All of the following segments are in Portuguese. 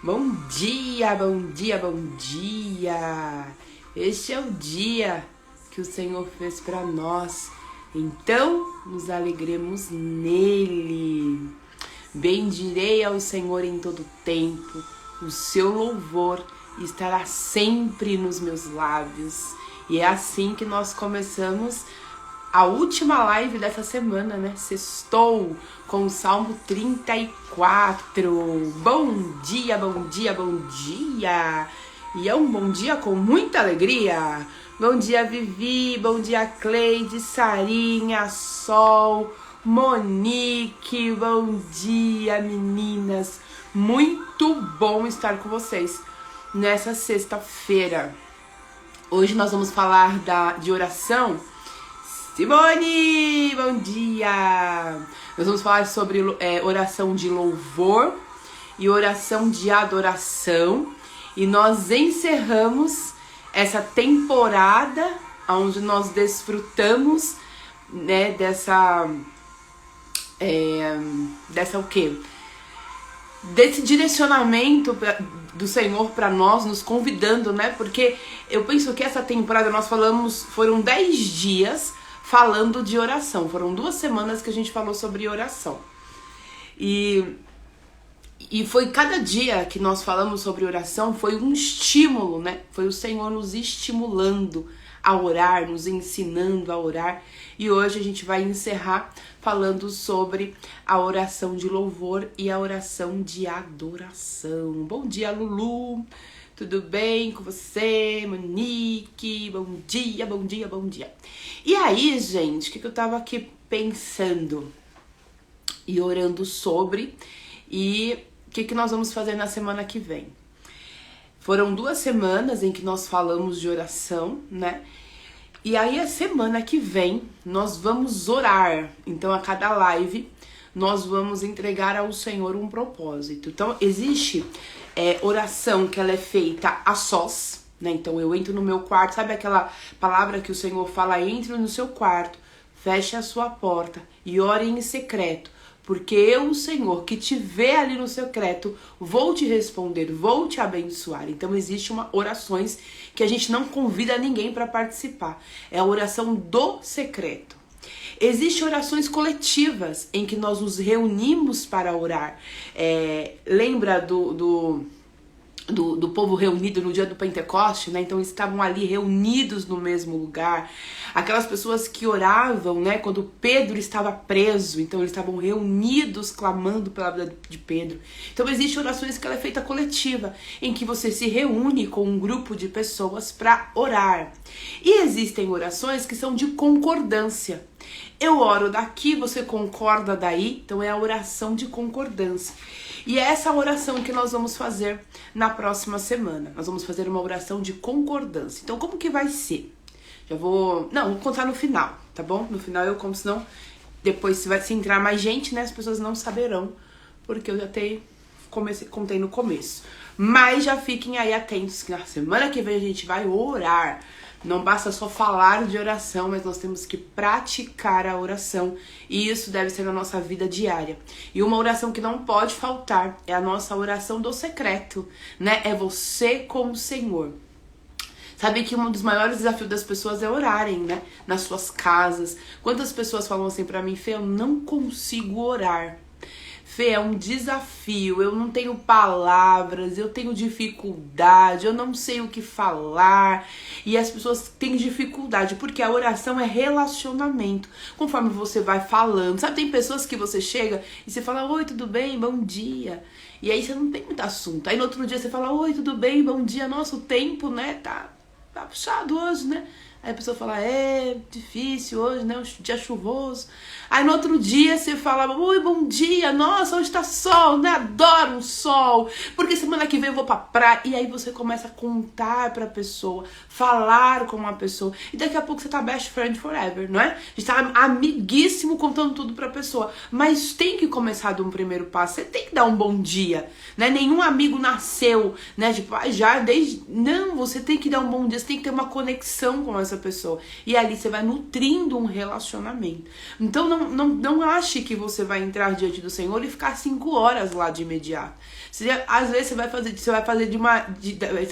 Bom dia, bom dia, bom dia! Este é o dia que o Senhor fez para nós, então nos alegremos nele. Bendirei ao Senhor em todo tempo, o seu louvor estará sempre nos meus lábios. E é assim que nós começamos a última live dessa semana, né? Sextou com o Salmo 34. Bom dia, bom dia, bom dia! E é um bom dia com muita alegria. Bom dia, Vivi, bom dia, Cleide, Sarinha, Sol, Monique, bom dia, meninas. Muito bom estar com vocês nessa sexta-feira. Hoje nós vamos falar de oração. Simone, bom dia! Nós vamos falar sobre oração de louvor e oração de adoração. E nós encerramos essa temporada onde nós desfrutamos, né, dessa o quê? Desse direcionamento do Senhor para nós, nos convidando, né? Porque eu penso que essa temporada nós foram 10 dias falando de oração. Foram 2 semanas que a gente falou sobre oração. E foi cada dia que nós falamos sobre oração, foi um estímulo, né? Foi o Senhor nos estimulando a orar, nos ensinando a orar. E hoje a gente vai encerrar falando sobre a oração de louvor e a oração de adoração. Bom dia, Lulu! Tudo bem com você, Monique? Bom dia, bom dia, bom dia. E aí, gente, o que eu tava aqui pensando e orando sobre e o que nós vamos fazer na semana que vem? Foram 2 semanas em que nós falamos de oração, né? E aí a semana que vem nós vamos orar. Então a cada live nós vamos entregar ao Senhor um propósito. Então existe oração que ela é feita a sós, né? Então eu entro no meu quarto, sabe aquela palavra que o Senhor fala? Entre no seu quarto, feche a sua porta e ore em secreto. Porque eu, o Senhor, que te vê ali no secreto, vou te responder, vou te abençoar. Então, existe orações que a gente não convida ninguém para participar. É a oração do secreto. Existem orações coletivas em que nós nos reunimos para orar. Lembra do povo reunido no dia do Pentecoste, né? Então eles estavam ali reunidos no mesmo lugar. Aquelas pessoas que oravam, né? Quando Pedro estava preso, então eles estavam reunidos clamando pela vida de Pedro. Então existem orações que ela é feita coletiva, em que você se reúne com um grupo de pessoas para orar. E existem orações que são de concordância. Eu oro daqui, você concorda daí, então é a oração de concordância. E é essa oração que nós vamos fazer na próxima semana. Nós vamos fazer uma oração de concordância. Então, como que vai ser? Vou contar no final, tá bom? No final eu conto, senão depois se entrar mais gente, né, as pessoas não saberão, porque eu já contei no começo. Mas já fiquem aí atentos que na semana que vem a gente vai orar. Não basta só falar de oração, mas nós temos que praticar a oração. E isso deve ser na nossa vida diária. E uma oração que não pode faltar é a nossa oração do secreto, né? É você com o Senhor. Sabe que um dos maiores desafios das pessoas é orarem, né? Nas suas casas. Quantas pessoas falam assim pra mim, Fê, eu não consigo orar. Fê, é um desafio, eu não tenho palavras, eu tenho dificuldade, eu não sei o que falar. E as pessoas têm dificuldade, porque a oração é relacionamento. Conforme você vai falando, sabe, tem pessoas que você chega e você fala, oi, tudo bem, bom dia. E aí você não tem muito assunto. Aí no outro dia você fala, oi, tudo bem, bom dia. Nossa, o tempo, né, tá puxado hoje, né? Aí a pessoa fala, difícil hoje, né? Um dia chuvoso. Aí no outro dia você fala, oi, bom dia, nossa, hoje tá sol, né? Adoro um sol, porque semana que vem eu vou pra praia. E aí você começa a contar pra pessoa, falar com uma pessoa. E daqui a pouco você tá best friend forever, não é? A gente tá amiguíssimo contando tudo pra pessoa. Mas tem que começar de um primeiro passo, você tem que dar um bom dia, né? Nenhum amigo nasceu, né? Tipo, já desde... Não, você tem que dar um bom dia, você tem que ter uma conexão com as essa pessoa. E ali você vai nutrindo um relacionamento. Então não ache que você vai entrar diante do Senhor e ficar 5 horas lá de imediato. Às vezes você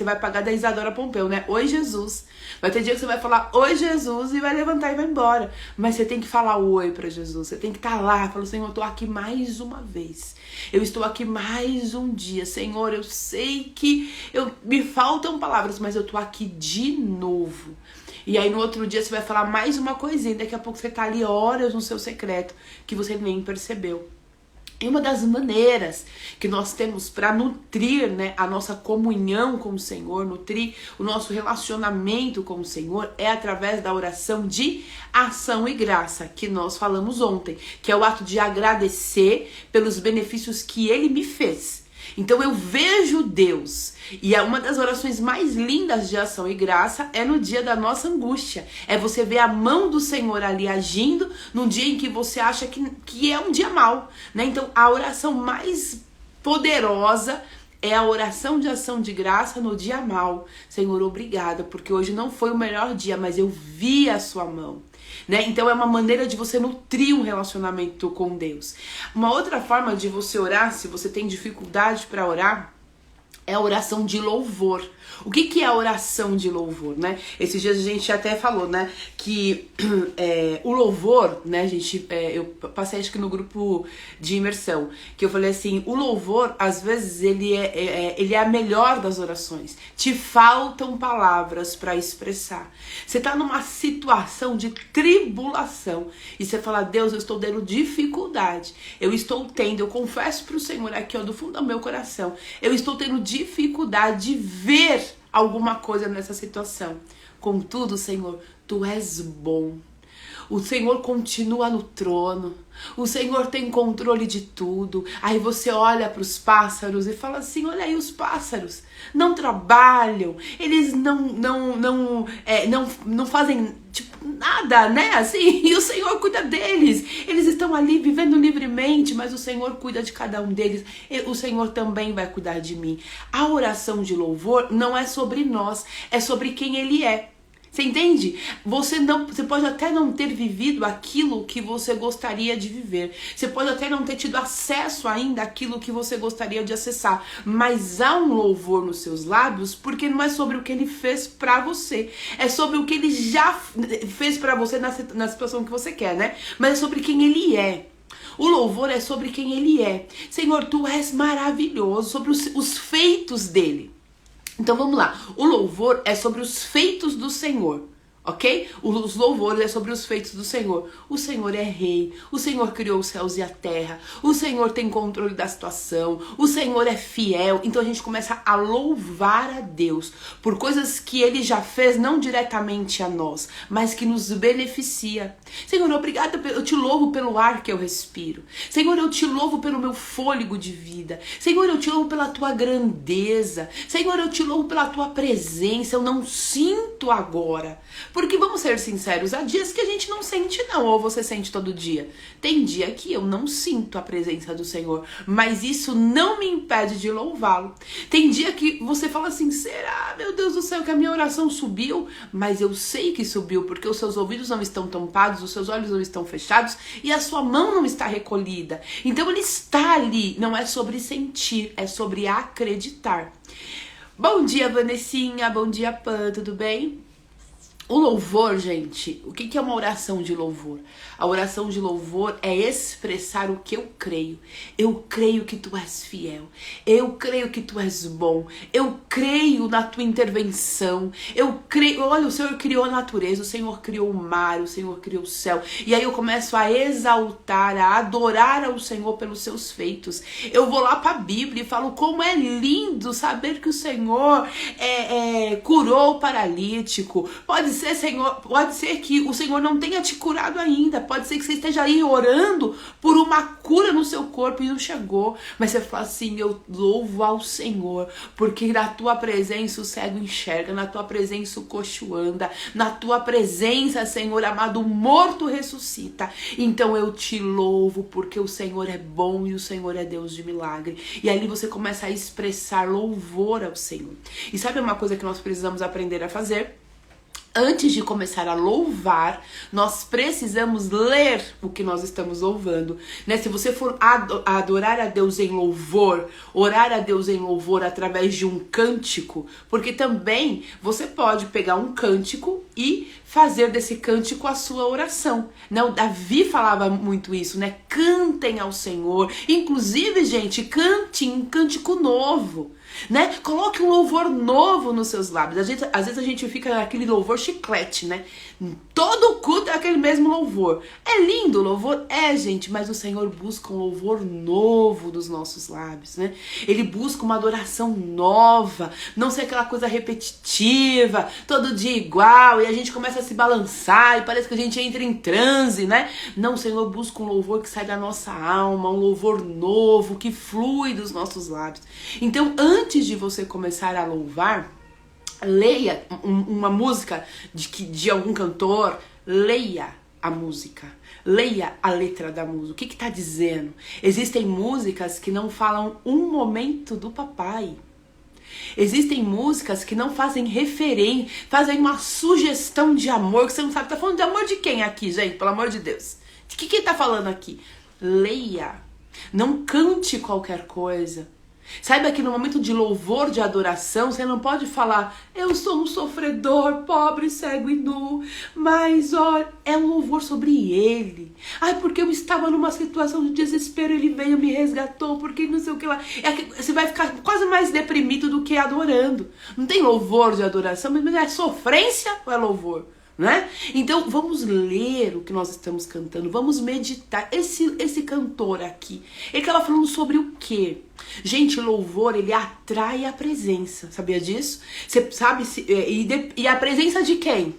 vai pagar da Isadora Pompeu, né? Oi, Jesus. Vai ter dia que você vai falar oi, Jesus, e vai levantar e vai embora. Mas você tem que falar oi pra Jesus. Você tem que estar lá, falar, Senhor, eu tô aqui mais uma vez. Eu estou aqui mais um dia. Senhor, eu sei que me faltam palavras, mas eu tô aqui de novo. E aí no outro dia você vai falar mais uma coisinha. Daqui a pouco você tá ali horas no seu secreto que você nem percebeu. E uma das maneiras que nós temos para nutrir, né, a nossa comunhão com o Senhor, nutrir o nosso relacionamento com o Senhor, é através da oração de ação e graça, que nós falamos ontem, que é o ato de agradecer pelos benefícios que Ele me fez. Então eu vejo Deus, e uma das orações mais lindas de ação e graça é no dia da nossa angústia. É você ver a mão do Senhor ali agindo num dia em que você acha que é um dia mau, né? Então a oração mais poderosa é a oração de ação de graça no dia mau. Senhor, obrigada, porque hoje não foi o melhor dia, mas eu vi a sua mão. Né? Então é uma maneira de você nutrir um relacionamento com Deus. Uma outra forma de você orar, se você tem dificuldade para orar, é a oração de louvor. O que é a oração de louvor, né? Esses dias a gente até falou, né, que o louvor, né, eu passei acho que no grupo de imersão, que eu falei assim, o louvor, às vezes, ele é a melhor das orações. Te faltam palavras para expressar. Você tá numa situação de tribulação e você fala, Deus, eu estou tendo dificuldade. Eu confesso pro Senhor aqui, ó, do fundo do meu coração, eu estou tendo dificuldade de ver alguma coisa nessa situação. Contudo, Senhor, Tu és bom. O Senhor continua no trono. O Senhor tem controle de tudo. Aí você olha para os pássaros e fala assim, olha aí os pássaros. Não trabalham. Eles não fazem tipo nada, né? Assim, e o Senhor cuida deles. Eles estão ali vivendo livremente, mas o Senhor cuida de cada um deles. O Senhor também vai cuidar de mim. A oração de louvor não é sobre nós, é sobre quem Ele é. Você entende? Você pode até não ter vivido aquilo que você gostaria de viver. Você pode até não ter tido acesso ainda àquilo que você gostaria de acessar. Mas há um louvor nos seus lábios, porque não é sobre o que Ele fez pra você. É sobre o que Ele já fez pra você na situação que você quer, né? Mas é sobre quem Ele é. O louvor é sobre quem Ele é. Senhor, Tu és maravilhoso, sobre os feitos dEle. Então vamos lá, o louvor é sobre os feitos do Senhor, ok? Os louvores é sobre os feitos do Senhor. O Senhor é rei, o Senhor criou os céus e a terra, o Senhor tem controle da situação, o Senhor é fiel. Então a gente começa a louvar a Deus por coisas que Ele já fez, não diretamente a nós, mas que nos beneficia. Senhor, obrigada, eu te louvo pelo ar que eu respiro. Senhor, eu te louvo pelo meu fôlego de vida. Senhor, eu te louvo pela Tua grandeza. Senhor, eu te louvo pela Tua presença. Eu não sinto agora. Porque vamos ser sinceros, há dias que a gente não sente não, ou você sente todo dia. Tem dia que eu não sinto a presença do Senhor, mas isso não me impede de louvá-lo. Tem dia que você fala assim, será, meu Deus do céu, que a minha oração subiu? Mas eu sei que subiu, porque os seus ouvidos não estão tampados, os seus olhos não estão fechados e a sua mão não está recolhida. Então Ele está ali, não é sobre sentir, é sobre acreditar. Bom dia, Vanessinha, bom dia, Pan, tudo bem? O louvor, gente, o que é uma oração de louvor? A oração de louvor é expressar o que eu creio. Eu creio que Tu és fiel. Eu creio que Tu és bom. Eu creio na Tua intervenção. Eu creio, olha, o Senhor criou a natureza, o Senhor criou o mar, o Senhor criou o céu. E aí eu começo a exaltar, a adorar ao Senhor pelos seus feitos. Eu vou lá para a Bíblia e falo como é lindo saber que o Senhor curou o paralítico. Pode ser, Senhor, pode ser que o Senhor não tenha te curado ainda. Pode ser que você esteja aí orando por uma cura no seu corpo e não chegou. Mas você fala assim, eu louvo ao Senhor, porque na Tua presença o cego enxerga, na Tua presença o coxo anda, na Tua presença, Senhor amado, o morto ressuscita. Então eu te louvo, porque o Senhor é bom e o Senhor é Deus de milagre. E ali você começa a expressar louvor ao Senhor. E sabe uma coisa que nós precisamos aprender a fazer? Antes de começar a louvar, nós precisamos ler o que nós estamos louvando, né? Se você for adorar a Deus em louvor, orar a Deus em louvor através de um cântico, porque também você pode pegar um cântico e fazer desse cântico a sua oração, né? O Davi falava muito isso, né? Cantem ao Senhor, inclusive, gente, cante um cântico novo, né? Coloque um louvor novo nos seus lábios. Às vezes a gente fica naquele louvor chiclete, né? Todo culto é aquele mesmo louvor. É lindo o louvor? É, gente, mas o Senhor busca um louvor novo dos nossos lábios, né? Ele busca uma adoração nova, não ser aquela coisa repetitiva, todo dia igual, e a gente começa a se balançar e parece que a gente entra em transe, né? Não, o Senhor busca um louvor que sai da nossa alma, um louvor novo, que flui dos nossos lábios. Então, antes de você começar a louvar, leia uma música de algum cantor, leia a música, leia a letra da música, o que tá dizendo. Existem músicas que não falam um momento do papai. Existem músicas que não fazem referência, fazem uma sugestão de amor, que você não sabe, tá falando de amor de quem aqui, gente? Pelo amor de Deus. De que tá falando aqui? Leia, não cante qualquer coisa. Saiba que no momento de louvor, de adoração, você não pode falar: eu sou um sofredor, pobre, cego e nu, mas olha, é um louvor sobre ele. Ai, porque eu estava numa situação de desespero, ele veio, me resgatou, porque não sei o que lá. Você vai ficar quase mais deprimido do que adorando. Não tem louvor de adoração, mas é sofrência ou é louvor? Né? Então vamos ler o que nós estamos cantando, vamos meditar. Esse cantor aqui, ele estava falando sobre o quê? Gente, louvor, ele atrai a presença, sabia disso? Você sabe, e a presença de quem?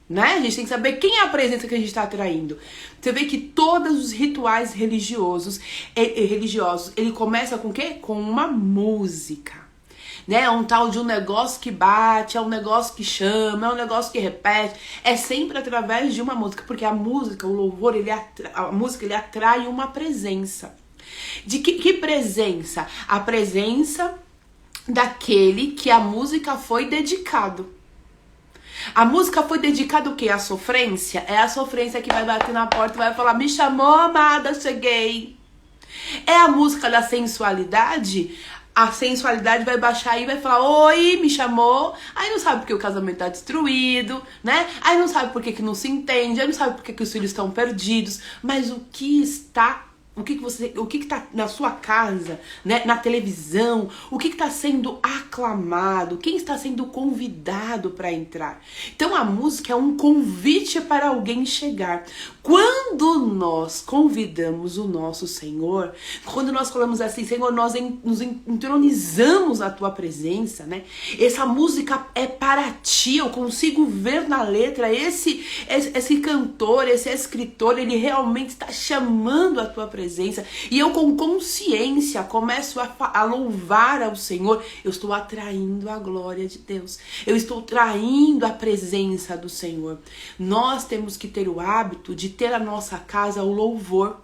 Né? A gente tem que saber quem é a presença que a gente está atraindo. Você vê que todos os rituais religiosos, ele começa com o quê? Com uma música. Né? É um tal de um negócio que bate, é um negócio que chama, é um negócio que repete. É sempre através de uma música, porque a música, o louvor, a música ele atrai uma presença. De que presença? A presença daquele que a música foi dedicado. A música foi dedicada o quê? A sofrência? É a sofrência que vai bater na porta e vai falar: me chamou, amada, cheguei. É a música da sensualidade? A sensualidade vai baixar aí e vai falar: oi, me chamou. Aí não sabe porque o casamento tá destruído, né? Aí não sabe por que não se entende, aí não sabe por que os filhos estão perdidos. Mas o que tá na sua casa, né, na televisão, o que tá sendo aclamado, quem está sendo convidado para entrar. Então a música é um convite para alguém chegar. Quando nós convidamos o nosso Senhor, quando nós falamos assim: Senhor, nós nos entronizamos na tua presença, né? Essa música é para ti. Eu consigo ver na letra esse cantor, esse escritor, ele realmente está chamando a tua presença. E eu com consciência começo a louvar ao Senhor. Eu estou atraindo a glória de Deus. Eu estou traindo a presença do Senhor. Nós temos que ter o hábito de ter a nossa casa o louvor.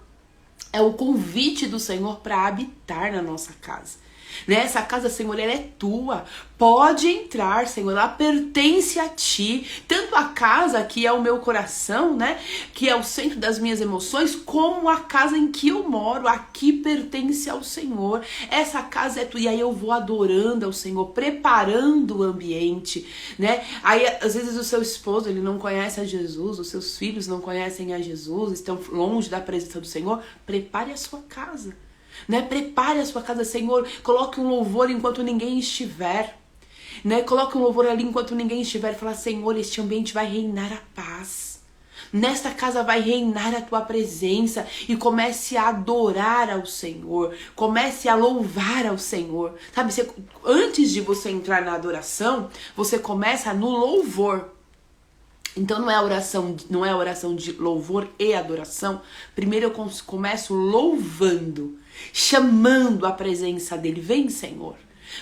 É o convite do Senhor para habitar na nossa casa. Né? Essa casa, Senhor, ela é tua. Pode entrar, Senhor, ela pertence a ti. Tanto a casa que é o meu coração, né, que é o centro das minhas emoções, como a casa em que eu moro, aqui pertence ao Senhor. Essa casa é tua. E aí eu vou adorando ao Senhor, preparando o ambiente, né? Aí às vezes o seu esposo, ele não conhece a Jesus, os seus filhos não conhecem a Jesus, estão longe da presença do Senhor. Prepare a sua casa. Né? Prepare a sua casa, Senhor. Coloque um louvor enquanto ninguém estiver, né? Coloque um louvor ali enquanto ninguém estiver. Fala: Senhor, este ambiente vai reinar a paz. Nesta casa vai reinar a tua presença. E comece a adorar ao Senhor. Comece a louvar ao Senhor. Sabe, antes de você entrar na adoração, você começa no louvor. Então não é oração de louvor e adoração. Primeiro eu começo louvando, chamando a presença dele. Vem, Senhor.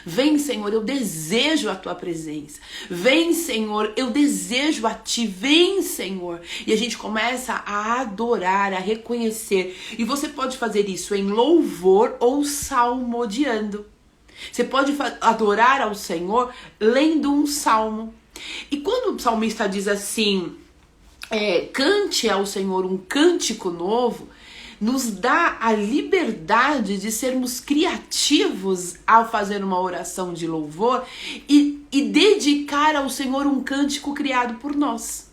Vem, Senhor, eu desejo a tua presença. Vem, Senhor, eu desejo a ti. Vem, Senhor. E a gente começa a adorar, a reconhecer. E você pode fazer isso em louvor ou salmodiando. Você pode adorar ao Senhor lendo um salmo. E quando o salmista diz assim, cante ao Senhor um cântico novo, nos dá a liberdade de sermos criativos ao fazer uma oração de louvor e dedicar ao Senhor um cântico criado por nós.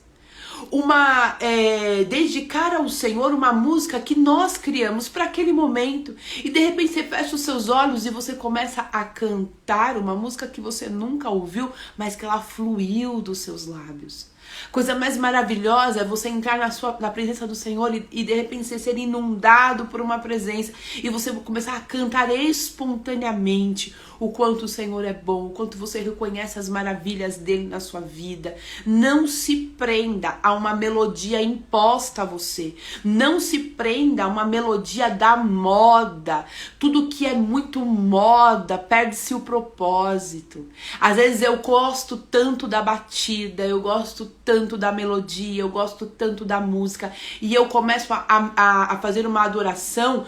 Dedicar ao Senhor uma música que nós criamos para aquele momento. E de repente você fecha os seus olhos e você começa a cantar uma música que você nunca ouviu, mas que ela fluiu dos seus lábios. Coisa mais maravilhosa é você entrar na presença do Senhor e de repente você ser inundado por uma presença e você começar a cantar espontaneamente o quanto o Senhor é bom, o quanto você reconhece as maravilhas dele na sua vida. Não se prenda a uma melodia imposta a você. Não se prenda a uma melodia da moda. Tudo que é muito moda perde-se o propósito. Às vezes eu gosto tanto da batida, eu gosto tanto da melodia, eu gosto tanto da música e eu começo a fazer uma adoração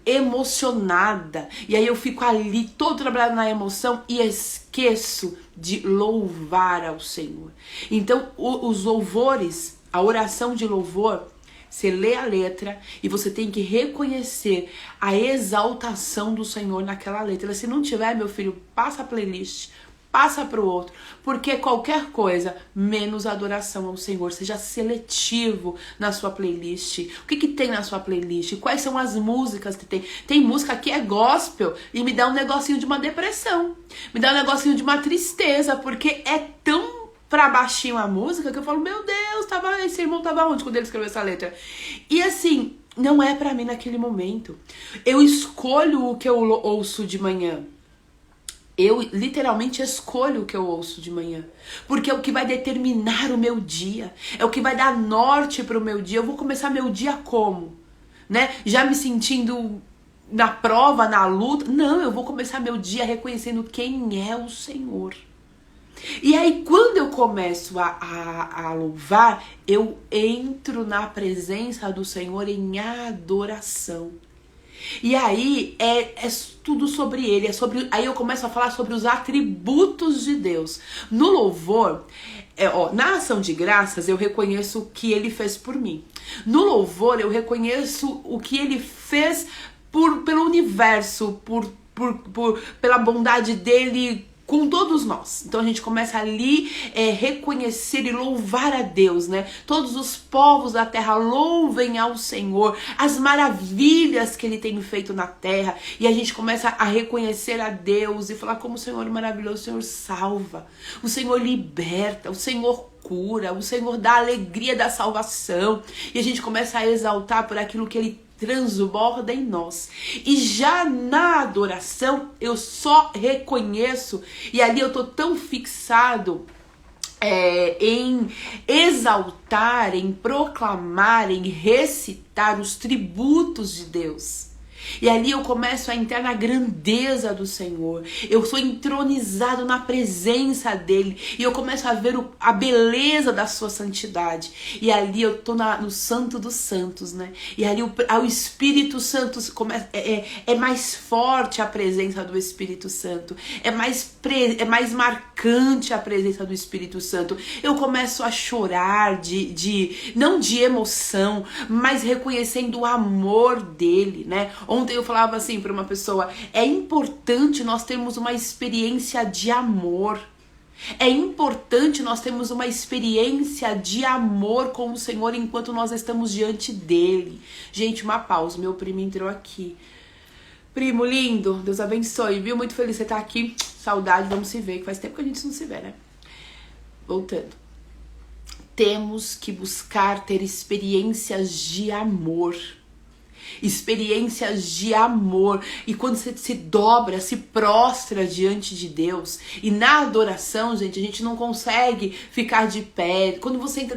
emocionada, e aí eu fico ali todo trabalhado na emoção e esqueço de louvar ao Senhor. Então os louvores, a oração de louvor, você lê a letra e você tem que reconhecer a exaltação do Senhor naquela letra. Se não tiver, meu filho, passa a playlist, passa para o outro, porque qualquer coisa menos adoração ao Senhor. Seja seletivo na sua playlist. O que tem na sua playlist? Quais são as músicas que tem? Tem música que é gospel e me dá um negocinho de uma depressão, me dá um negocinho de uma tristeza, porque é tão pra baixinho a música que eu falo, meu Deus, esse irmão tava onde quando ele escreveu essa letra? E assim, não é pra mim naquele momento. Eu escolho o que eu ouço de manhã. Eu literalmente escolho o que eu ouço de manhã, porque é o que vai determinar o meu dia, é o que vai dar norte para o meu dia. Eu vou começar meu dia como? Né? Já me sentindo na prova, na luta? Não, eu vou começar meu dia reconhecendo quem é o Senhor. E aí quando eu começo a louvar, eu entro na presença do Senhor em adoração. E aí é tudo sobre ele, aí eu começo a falar sobre os atributos de Deus. No louvor, na ação de graças, eu reconheço o que ele fez por mim. No louvor, eu reconheço o que ele fez pelo universo, pela bondade dele com todos nós. Então a gente começa ali reconhecer e louvar a Deus, né? Todos os povos da terra louvem ao Senhor, as maravilhas que ele tem feito na terra, e a gente começa a reconhecer a Deus e falar como o Senhor é maravilhoso, o Senhor salva, o Senhor liberta, o Senhor cura, o Senhor dá a alegria da salvação, e a gente começa a exaltar por aquilo que ele transborda em nós. E já na adoração eu só reconheço, e ali eu tô tão fixado em exaltar, em proclamar, em recitar os tributos de Deus. E ali eu começo a entrar na grandeza do Senhor. Eu sou entronizado na presença dele. E eu começo a ver a beleza da sua santidade. E ali eu tô no Santo dos Santos, né? E ali o Espírito Santo começa, é mais forte a presença do Espírito Santo. É mais marcante a presença do Espírito Santo. Eu começo a chorar não de emoção, mas reconhecendo o amor dele, né? Ontem eu falava assim para uma pessoa, é importante nós termos uma experiência de amor. É importante nós termos uma experiência de amor com o Senhor enquanto nós estamos diante dele. Gente, uma pausa, meu primo entrou aqui. Primo lindo, Deus abençoe, viu? Muito feliz de você estar aqui. Saudade, vamos se ver, que faz tempo que a gente não se vê, né? Voltando. Temos que buscar ter experiências de amor. Experiências de amor. E quando você se dobra, se prostra diante de Deus, e na adoração, gente, a gente não consegue ficar de pé. Quando você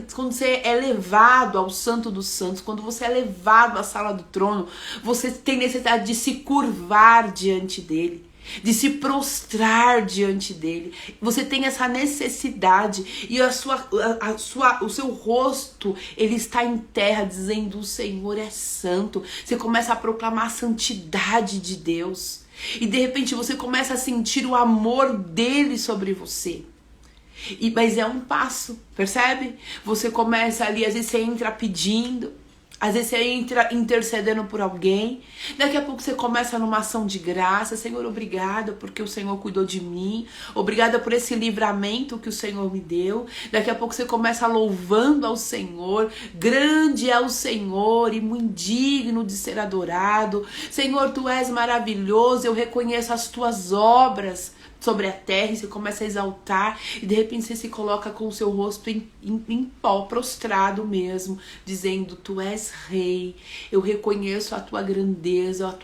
é levado ao Santo dos Santos, quando você é levado à sala do trono, você tem necessidade de se curvar diante dele, de se prostrar diante dele. Você tem essa necessidade, e o seu rosto, ele está em terra, dizendo: o Senhor é santo. Você começa a proclamar a santidade de Deus, e de repente você começa a sentir o amor dele sobre você. Mas é um passo, percebe? Você começa ali, às vezes você entra pedindo, às vezes você entra intercedendo por alguém. Daqui a pouco você começa numa ação de graça. Senhor, obrigada porque o Senhor cuidou de mim. Obrigada por esse livramento que o Senhor me deu. Daqui a pouco você começa louvando ao Senhor. Grande é o Senhor e muito digno de ser adorado. Senhor, tu és maravilhoso. Eu reconheço as tuas obras sobre a terra, e você começa a exaltar, e de repente você se coloca com o seu rosto em pó, prostrado mesmo, dizendo, tu és rei, eu reconheço a tua grandeza,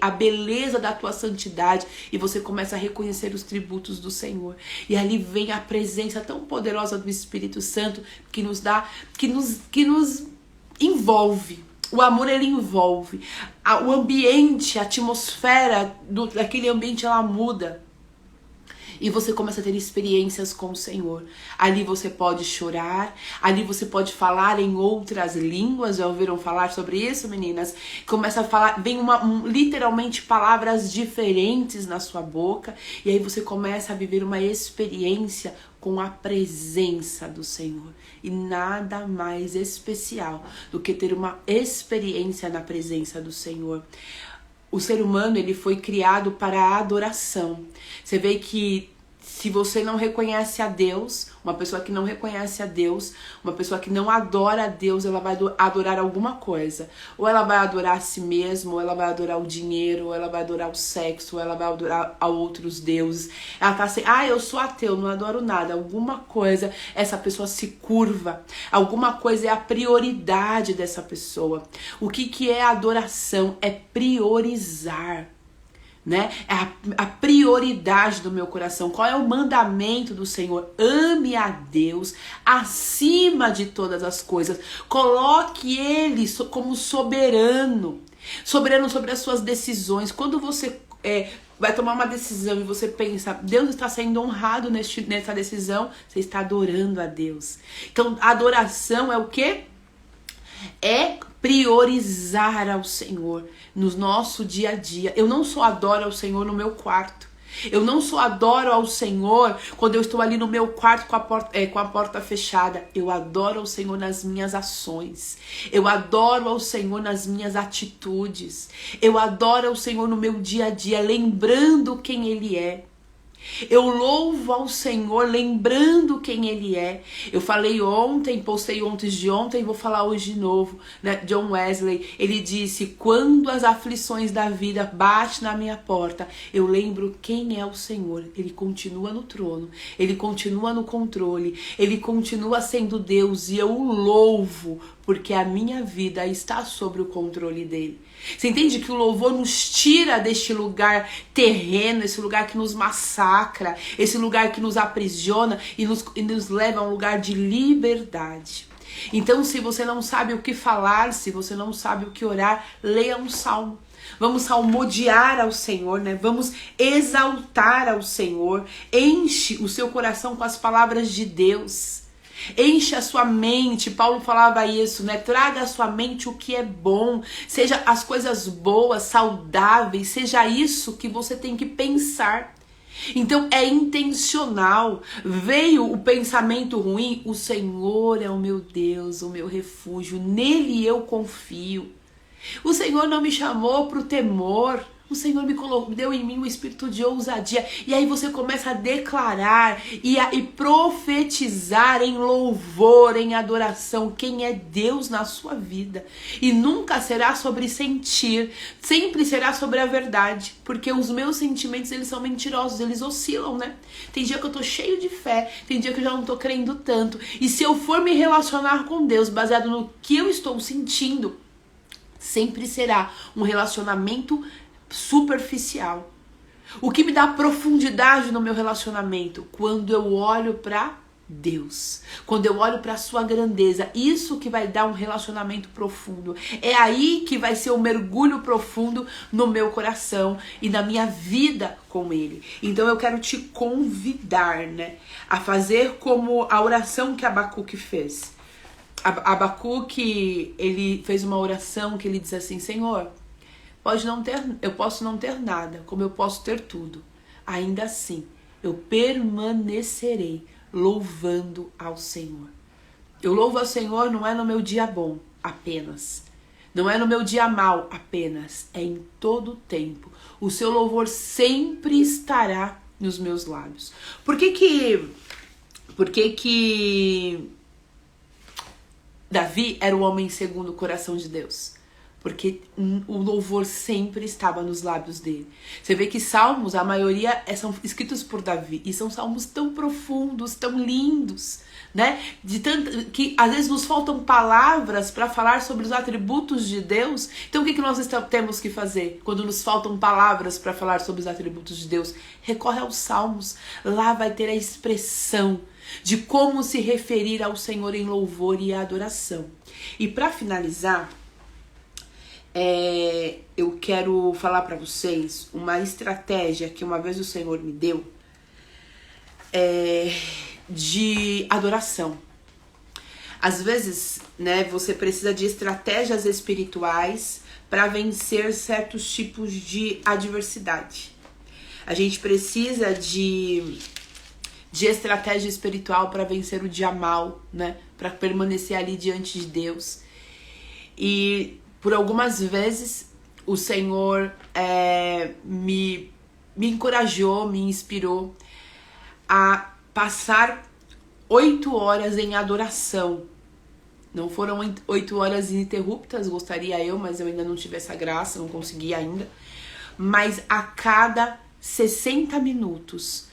a beleza da tua santidade, e você começa a reconhecer os tributos do Senhor, e ali vem a presença tão poderosa do Espírito Santo, que nos dá, que nos envolve. O amor, ele envolve, o ambiente, a atmosfera daquele ambiente, ela muda. E você começa a ter experiências com o Senhor. Ali você pode chorar, ali você pode falar em outras línguas. Já ouviram falar sobre isso, meninas? Começa a falar, vem literalmente palavras diferentes na sua boca. E aí você começa a viver uma experiência com a presença do Senhor. E nada mais especial do que ter uma experiência na presença do Senhor. O ser humano, ele foi criado para a adoração. Você vê que se você não reconhece a Deus, uma pessoa que não reconhece a Deus, uma pessoa que não adora a Deus, ela vai adorar alguma coisa. Ou ela vai adorar a si mesma, ou ela vai adorar o dinheiro, ou ela vai adorar o sexo, ou ela vai adorar a outros deuses. Ela tá assim, eu sou ateu, não adoro nada. Alguma coisa, essa pessoa se curva. Alguma coisa é a prioridade dessa pessoa. O que é adoração? É priorizar. Né? É a prioridade do meu coração. Qual é o mandamento do Senhor? Ame a Deus acima de todas as coisas. Coloque Ele como soberano. Soberano sobre as suas decisões. Quando você vai tomar uma decisão e você pensa, Deus está sendo honrado nessa decisão, você está adorando a Deus. Então, a adoração é o quê? É priorizar ao Senhor no nosso dia a dia. Eu não só adoro ao Senhor no meu quarto. Eu não só adoro ao Senhor quando eu estou ali no meu quarto com a porta fechada. Eu adoro ao Senhor nas minhas ações. Eu adoro ao Senhor nas minhas atitudes. Eu adoro ao Senhor no meu dia a dia, lembrando quem Ele é. Eu louvo ao Senhor lembrando quem Ele é. Eu falei ontem, postei ontem de ontem, vou falar hoje de novo, né? John Wesley, ele disse, quando as aflições da vida batem na minha porta, eu lembro quem é o Senhor. Ele continua no trono, Ele continua no controle, Ele continua sendo Deus, e eu o louvo, porque a minha vida está sob o controle dEle. Você entende que o louvor nos tira deste lugar terreno, esse lugar que nos massacra, esse lugar que nos aprisiona e nos leva a um lugar de liberdade. Então, se você não sabe o que falar, se você não sabe o que orar, leia um salmo. Vamos salmodiar ao Senhor, né? Vamos exaltar ao Senhor. Enche o seu coração com as palavras de Deus. Enche a sua mente, Paulo falava isso, né? Traga à sua mente o que é bom, seja as coisas boas, saudáveis, seja isso que você tem que pensar. Então é intencional. Veio o pensamento ruim, o Senhor é o meu Deus, o meu refúgio, nele eu confio. O Senhor não me chamou para o temor. O Senhor deu em mim um espírito de ousadia. E aí você começa a declarar e profetizar em louvor, em adoração, quem é Deus na sua vida. E nunca será sobre sentir, sempre será sobre a verdade. Porque os meus sentimentos, eles são mentirosos, eles oscilam, né? Tem dia que eu tô cheio de fé, tem dia que eu já não tô crendo tanto. E se eu for me relacionar com Deus baseado no que eu estou sentindo, sempre será um relacionamento superficial. O que me dá profundidade no meu relacionamento? Quando eu olho para Deus, quando eu olho para a sua grandeza, isso que vai dar um relacionamento profundo. É aí que vai ser um mergulho profundo no meu coração e na minha vida com Ele. Então eu quero te convidar, né, a fazer como a oração que Abacuque fez. Abacuque, ele fez uma oração que ele diz assim, Senhor, eu posso não ter nada, como eu posso ter tudo. Ainda assim, eu permanecerei louvando ao Senhor. Eu louvo ao Senhor não é no meu dia bom apenas, não é no meu dia mal apenas, é em todo o tempo. O seu louvor sempre estará nos meus lábios. Por que Davi era o homem segundo o coração de Deus? Porque o louvor sempre estava nos lábios dele. Você vê que salmos, a maioria são escritos por Davi. E são salmos tão profundos, tão lindos, né? Que às vezes nos faltam palavras para falar sobre os atributos de Deus. Então o que nós temos que fazer quando nos faltam palavras para falar sobre os atributos de Deus? Recorre aos salmos. Lá vai ter a expressão de como se referir ao Senhor em louvor e adoração. E para finalizar, eu quero falar para vocês uma estratégia que uma vez o Senhor me deu de adoração. Às vezes, né, você precisa de estratégias espirituais para vencer certos tipos de adversidade. A gente precisa de estratégia espiritual para vencer o dia mal, né, para permanecer ali diante de Deus. E por algumas vezes o Senhor me encorajou, me inspirou a passar 8 horas em adoração. Não foram 8 horas ininterruptas, gostaria eu, mas eu ainda não tive essa graça, não consegui ainda. Mas a cada 60 minutos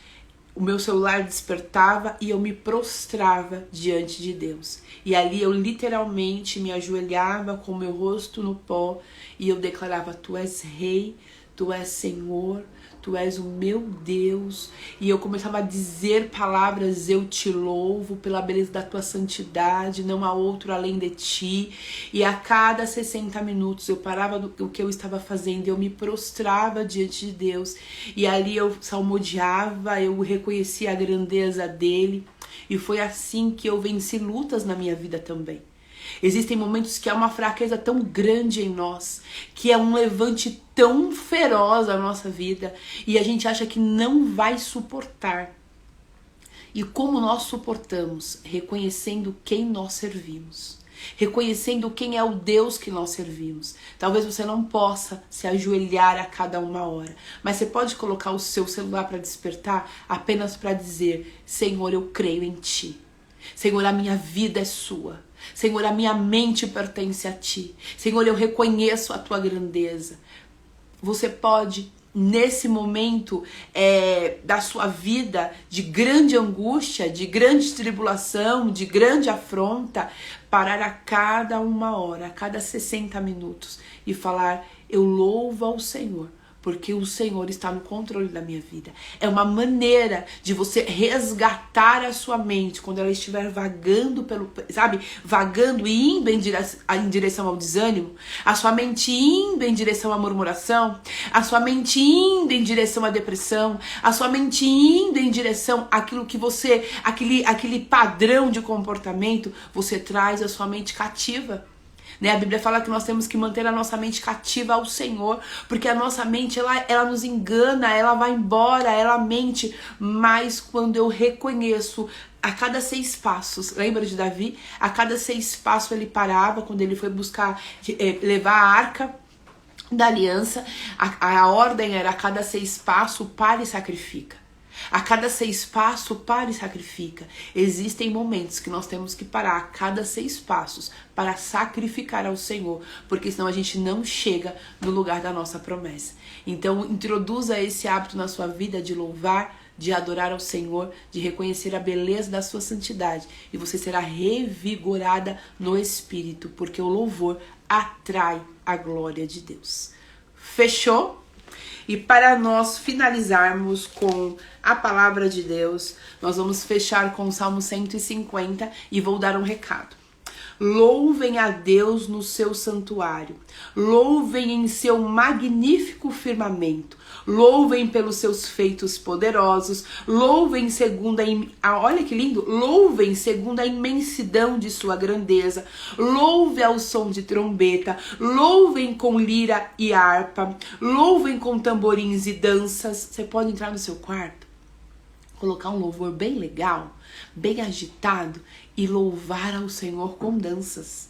o meu celular despertava e eu me prostrava diante de Deus. E ali eu literalmente me ajoelhava com o meu rosto no pó e eu declarava: Tu és Rei, Tu és Senhor, Tu és o meu Deus. E eu começava a dizer palavras: eu te louvo pela beleza da tua santidade, não há outro além de ti. E a cada 60 minutos eu parava do que eu estava fazendo, eu me prostrava diante de Deus. E ali eu salmodiava, eu reconhecia a grandeza dele. E foi assim que eu venci lutas na minha vida também. Existem momentos que há uma fraqueza tão grande em nós, que é um levante tão feroz na nossa vida, e a gente acha que não vai suportar. E como nós suportamos? Reconhecendo quem nós servimos. Reconhecendo quem é o Deus que nós servimos. Talvez você não possa se ajoelhar a cada 1 hora, mas você pode colocar o seu celular para despertar apenas para dizer: Senhor, eu creio em Ti. Senhor, a minha vida é sua. Senhor, a minha mente pertence a Ti. Senhor, eu reconheço a Tua grandeza. Você pode, nesse momento da sua vida de grande angústia, de grande tribulação, de grande afronta, parar a cada 1 hora, a cada 60 minutos e falar: eu louvo ao Senhor, porque o Senhor está no controle da minha vida. É uma maneira de você resgatar a sua mente quando ela estiver vagando vagando e indo em direção ao desânimo, a sua mente indo em direção à murmuração, a sua mente indo em direção à depressão, a sua mente indo em direção àquilo que você, aquele padrão de comportamento, você traz a sua mente cativa. Né? A Bíblia fala que nós temos que manter a nossa mente cativa ao Senhor, porque a nossa mente ela nos engana, ela vai embora, ela mente. Mas quando eu reconheço a cada 6 passos, lembra de Davi? A cada 6 passos ele parava, quando ele foi buscar levar a arca da aliança, a ordem era: a cada 6 passos, para e sacrifica. A cada 6 passos, para e sacrifica. Existem momentos que nós temos que parar a cada 6 passos para sacrificar ao Senhor, porque senão a gente não chega no lugar da nossa promessa. Então, introduza esse hábito na sua vida de louvar, de adorar ao Senhor, de reconhecer a beleza da sua santidade, e você será revigorada no Espírito, porque o louvor atrai a glória de Deus. Fechou? E para nós finalizarmos com a palavra de Deus, nós vamos fechar com o Salmo 150 e vou dar um recado. Louvem a Deus no seu santuário, louvem em seu magnífico firmamento, louvem pelos seus feitos poderosos, louvem segundo olha que lindo, louvem segundo a imensidão de sua grandeza, louve ao som de trombeta, louvem com lira e harpa, louvem com tamborins e danças. Você pode entrar no seu quarto, colocar um louvor bem legal, bem agitado e louvar ao Senhor com danças.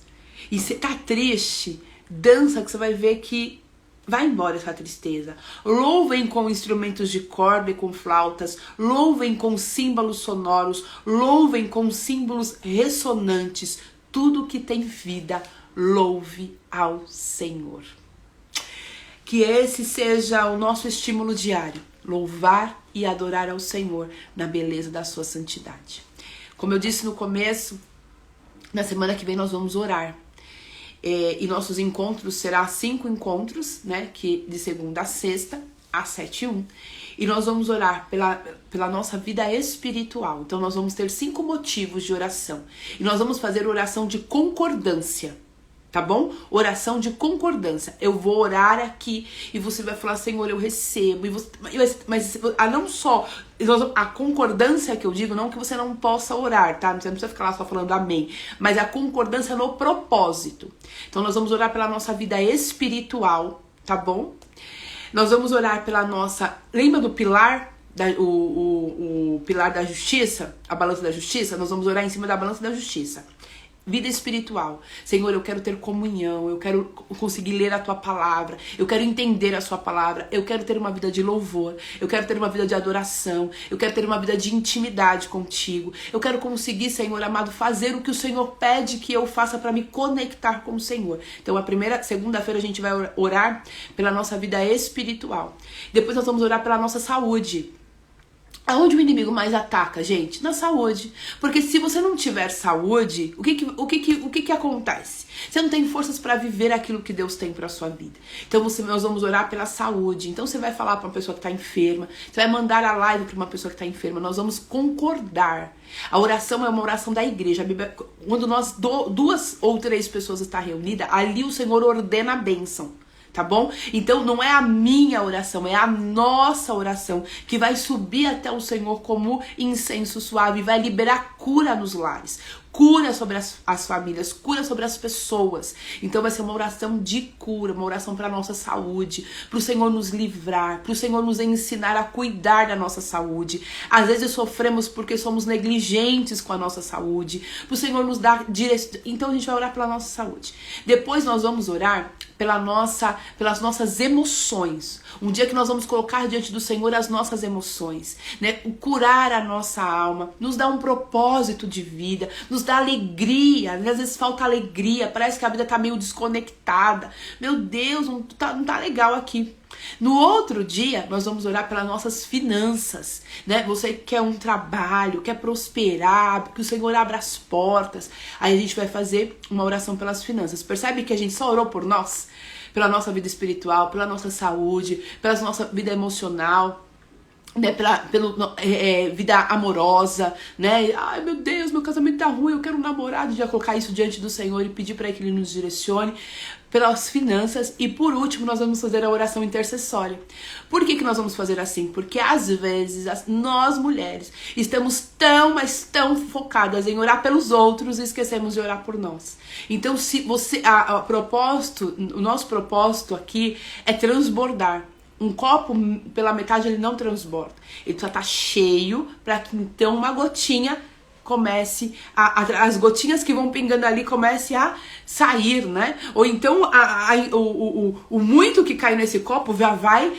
E se tá triste, dança que você vai ver que vai embora essa tristeza. Louvem com instrumentos de corda e com flautas, louvem com símbolos sonoros, louvem com símbolos ressonantes. Tudo que tem vida, louve ao Senhor. Que esse seja o nosso estímulo diário, louvar e adorar ao Senhor na beleza da sua santidade. Como eu disse no começo, na semana que vem nós vamos orar. E nossos encontros serão 5 encontros, né? Que de segunda a sexta, às 7h01. E nós vamos orar pela nossa vida espiritual. Então nós vamos ter 5 motivos de oração. E nós vamos fazer oração de concordância. Tá bom? Oração de concordância. Eu vou orar aqui e você vai falar, Senhor, eu recebo. Mas não só a concordância que eu digo, não que você não possa orar, tá? Você não precisa ficar lá só falando amém. Mas a concordância no propósito. Então nós vamos orar pela nossa vida espiritual, tá bom? Nós vamos orar pela nossa... Lembra do pilar? O pilar da justiça? A balança da justiça? Nós vamos orar em cima da balança da justiça. Vida espiritual. Senhor, eu quero ter comunhão, eu quero conseguir ler a Tua palavra, eu quero entender a Sua palavra, eu quero ter uma vida de louvor, eu quero ter uma vida de adoração, eu quero ter uma vida de intimidade contigo, eu quero conseguir, Senhor amado, fazer o que o Senhor pede que eu faça para me conectar com o Senhor. Então, segunda-feira a gente vai orar pela nossa vida espiritual. Depois nós vamos orar pela nossa saúde. Aonde o inimigo mais ataca, gente? Na saúde. Porque se você não tiver saúde, o que acontece? Você não tem forças para viver aquilo que Deus tem para sua vida. Então nós vamos orar pela saúde. Então você vai falar para uma pessoa que está enferma, você vai mandar a live para uma pessoa que está enferma. Nós vamos concordar. A oração é uma oração da igreja. A Bíblia, quando 2 ou 3 pessoas estão reunidas, ali o Senhor ordena a bênção. Tá bom? Então não é a minha oração, é a nossa oração que vai subir até o Senhor como incenso suave e vai liberar cura nos lares, cura sobre as famílias, cura sobre as pessoas. Então vai ser uma oração de cura, uma oração para a nossa saúde, para o Senhor nos livrar, para o Senhor nos ensinar a cuidar da nossa saúde. Às vezes sofremos porque somos negligentes com a nossa saúde, para o Senhor nos dar direção. Então a gente vai orar pela nossa saúde. Depois nós vamos orar pelas nossas emoções. Um dia que nós vamos colocar diante do Senhor as nossas emoções, né? Curar a nossa alma, nos dar um propósito de vida, nos dar alegria. Às vezes falta alegria, parece que a vida tá meio desconectada. Meu Deus, não tá legal aqui. No outro dia, nós vamos orar pelas nossas finanças, né? Você quer um trabalho, quer prosperar, que o Senhor abra as portas. Aí a gente vai fazer uma oração pelas finanças. Percebe que a gente só orou por nós? Pela nossa vida espiritual, pela nossa saúde, pela nossa vida emocional, né, pela vida amorosa, né? Ai, meu Deus, meu casamento tá ruim, eu quero um namorado. A gente vai colocar isso diante do Senhor e pedir para que Ele nos direcione. Pelas finanças. E por último, nós vamos fazer a oração intercessória. Por que nós vamos fazer assim? Porque às vezes nós mulheres estamos mas tão focadas em orar pelos outros e esquecemos de orar por nós. Então, se você o nosso propósito aqui é transbordar. Um copo pela metade ele não transborda. Ele precisa estar cheio para que então uma gotinha comece, as gotinhas que vão pingando ali comece a sair, né? Ou então o muito que cai nesse copo já vai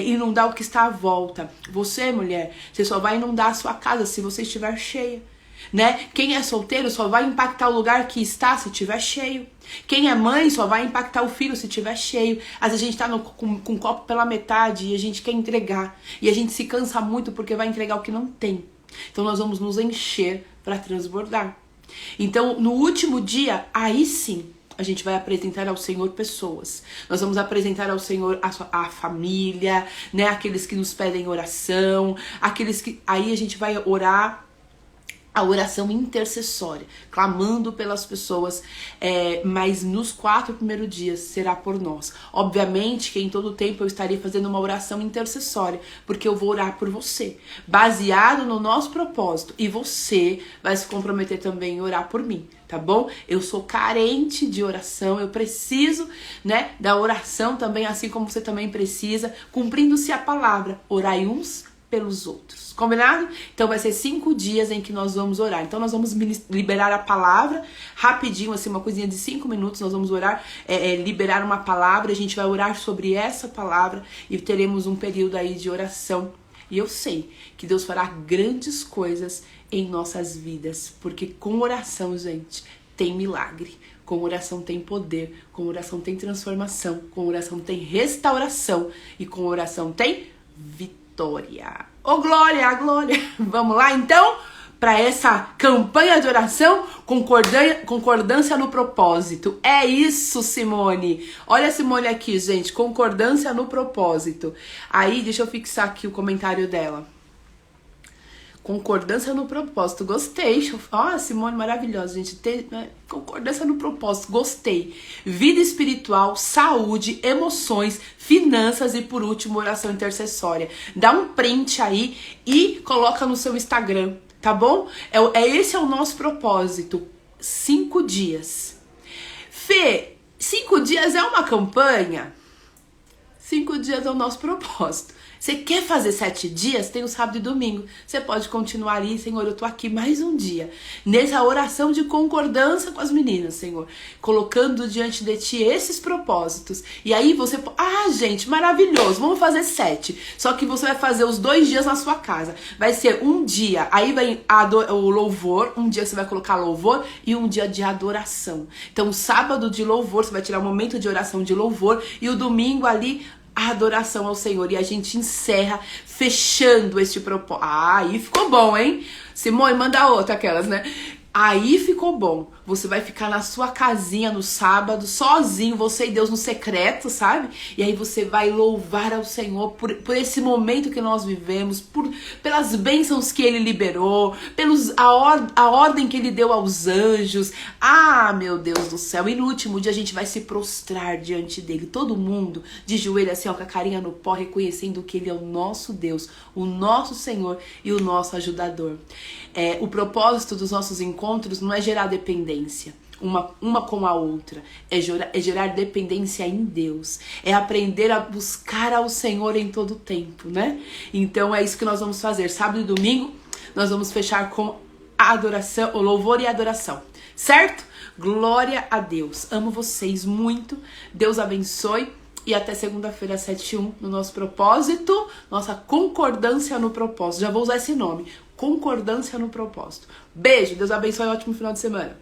inundar o que está à volta. Você, mulher, você só vai inundar a sua casa se você estiver cheia, né? Quem é solteiro só vai impactar o lugar que está se estiver cheio. Quem é mãe só vai impactar o filho se estiver cheio. Às vezes a gente tá com o copo pela metade e a gente quer entregar. E a gente se cansa muito porque vai entregar o que não tem. Então nós vamos nos encher para transbordar. Então no último dia, aí sim, a gente vai apresentar ao Senhor pessoas. Nós vamos apresentar ao Senhor a família, né? Aqueles que nos pedem oração, aqueles que... Aí a gente vai orar a oração intercessória, clamando pelas pessoas, mas nos 4 primeiros dias será por nós. Obviamente que em todo tempo eu estarei fazendo uma oração intercessória, porque eu vou orar por você, baseado no nosso propósito, e você vai se comprometer também em orar por mim, tá bom? Eu sou carente de oração, eu preciso, né, da oração também, assim como você também precisa, cumprindo-se a palavra, orai uns pelos outros. Combinado? Então vai ser 5 dias em que nós vamos orar. Então nós vamos liberar a palavra rapidinho, assim, uma coisinha de 5 minutos. Nós vamos orar, liberar uma palavra. A gente vai orar sobre essa palavra e teremos um período aí de oração. E eu sei que Deus fará grandes coisas em nossas vidas, porque com oração, gente, tem milagre. Com oração tem poder, com oração tem transformação, com oração tem restauração e com oração tem vitória. Ô glória, glória! Vamos lá então para essa campanha de oração, concordância no propósito. É isso, Simone. Olha a Simone aqui, gente, concordância no propósito. Aí, deixa eu fixar aqui o comentário dela. Concordância no propósito, gostei. Ó, Simone, maravilhosa, gente. Concordância no propósito, gostei. Vida espiritual, saúde, emoções, finanças e, por último, oração intercessória. Dá um print aí e coloca no seu Instagram, tá bom? Esse é o nosso propósito. 5 dias. Fê, 5 dias é uma campanha? 5 dias é o nosso propósito. Você quer fazer 7 dias? Tem o sábado e domingo. Você pode continuar ali, Senhor, eu tô aqui mais um dia. Nessa oração de concordância com as meninas, Senhor. Colocando diante de Ti esses propósitos. E aí você... gente, maravilhoso. Vamos fazer 7. Só que você vai fazer os 2 dias na sua casa. Vai ser um dia. Aí vai o louvor. Um dia você vai colocar louvor e um dia de adoração. Então, o sábado de louvor, você vai tirar um momento de oração de louvor. E o domingo ali... a adoração ao Senhor. E a gente encerra fechando este propósito. Aí ficou bom, hein? Simone, manda outra, aquelas, né? Aí ficou bom. Você vai ficar na sua casinha no sábado, sozinho, você e Deus no secreto, sabe? E aí você vai louvar ao Senhor por esse momento que nós vivemos, pelas bênçãos que Ele liberou, a ordem que Ele deu aos anjos. Ah, meu Deus do céu. E no último dia a gente vai se prostrar diante dEle. Todo mundo de joelho assim, ó, com a carinha no pó, reconhecendo que Ele é o nosso Deus, o nosso Senhor e o nosso ajudador. O propósito dos nossos encontros não é gerar dependência uma com a outra, é gerar dependência em Deus, é aprender a buscar ao Senhor em todo o tempo, né? Então é isso que nós vamos fazer. Sábado e domingo nós vamos fechar com a adoração, o louvor e a adoração, certo? Glória a Deus. Amo vocês muito. Deus abençoe. E até segunda-feira, 7h01, no nosso propósito, nossa concordância no propósito. Já vou usar esse nome, concordância no propósito. Beijo, Deus abençoe, ótimo final de semana.